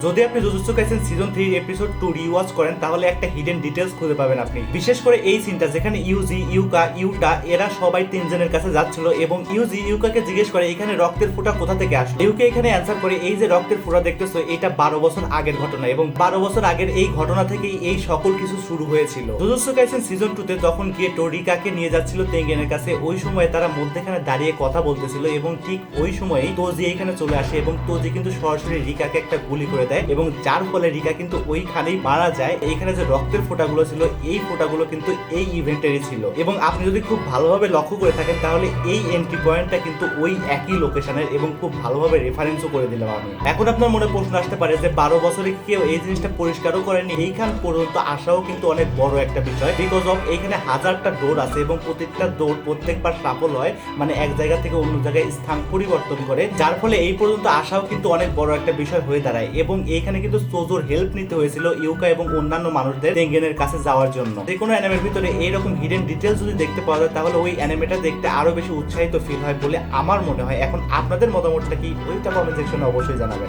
যদি আপনি jujutsu Kaisen season 3 episode 2 rewatch করেন তাহলে একটা হিডেন ডিটেইলস খুঁজে পাবেন আপনি। বিশেষ করে এই সিনটা যেখানে ইউজি, ইউকা, ইউটা এরা সবাই তিনজনের কাছে যাচ্ছিল এবং ইউজি ইউকাকে জিজ্ঞেস করে এখানে রক্তের ফোঁটা কোথা থেকে আসলো। ইউকে এখানে অ্যানসার করে এই যে রক্তের ফোঁটা দেখতেছো এটা 12 বছর আগের ঘটনা এবং 12 বছর আগের এই ঘটনা থেকেই এই সকল কিছু শুরু হয়েছিল। জুজুৎসু কাইসেন সিজন 2 তে যখন গেটো রিকাকে নিয়ে যাচ্ছিল তেঙ্গেনের কাছে, ওই সময় তারা মধ্যখানে দাঁড়িয়ে কথা বলতেছিল এবং ঠিক ওই সময়ই তোজি এখানে চলে আসে এবং তোজি কিন্তু সরাসরি রিকাকে একটা গুলি করে দেয় এবং যার ফলে রিকা কিন্তু ওইখানেই মারা যায়। এইখানে যে রক্তের ফোঁটাগুলো ছিল এই ফোঁটাগুলো কিন্তু এই ইভেন্টেরই ছিল এবং আপনি যদি খুব ভালোভাবে লক্ষ্য করে থাকেন তাহলে এই এন্ট্রি পয়েন্টটা কিন্তু ওই একই লোকেশনের এবং খুব ভালোভাবে রেফারেন্সও করে দিলাম আমি। এখন আপনার মনে প্রশ্ন আসতে পারে যে 12 বছরে কেউ এই জিনিসটা পরিষ্কারও করেনি, এইখান পর্যন্ত আসাও কিন্তু অনেক বড় একটা বিষয়। বিকজ অফ এইখানে হাজারটা ডোর আছে এবং প্রত্যেকটা ডোর প্রত্যেকবার ট্রাপল হয়, মানে এক জায়গা থেকে অন্য জায়গায় স্থান পরিবর্তন করে, যার ফলে এই পর্যন্ত আসাও কিন্তু অনেক বড় একটা বিষয় হয়ে দাঁড়ায়। এবং এইখানে কিন্তু সোজোর হেল্প নিতে হয়েছিল ইউকা এবং অন্যান্য মানুষদের তেঙ্গেনের কাছে যাওয়ার জন্য। যে কোনো অ্যানিমের ভিতরে এইরকম হিডেন ডিটেলস যদি দেখতে পাওয়া যায় তাহলে ওই অ্যানিমেটা দেখতে আরো বেশি উৎসাহিত ফিল হয় বলে আমার মনে হয়। এখন আপনাদের মতামতটা কি ওইটা কমেন্ট সেকশনে অবশ্যই জানাবেন।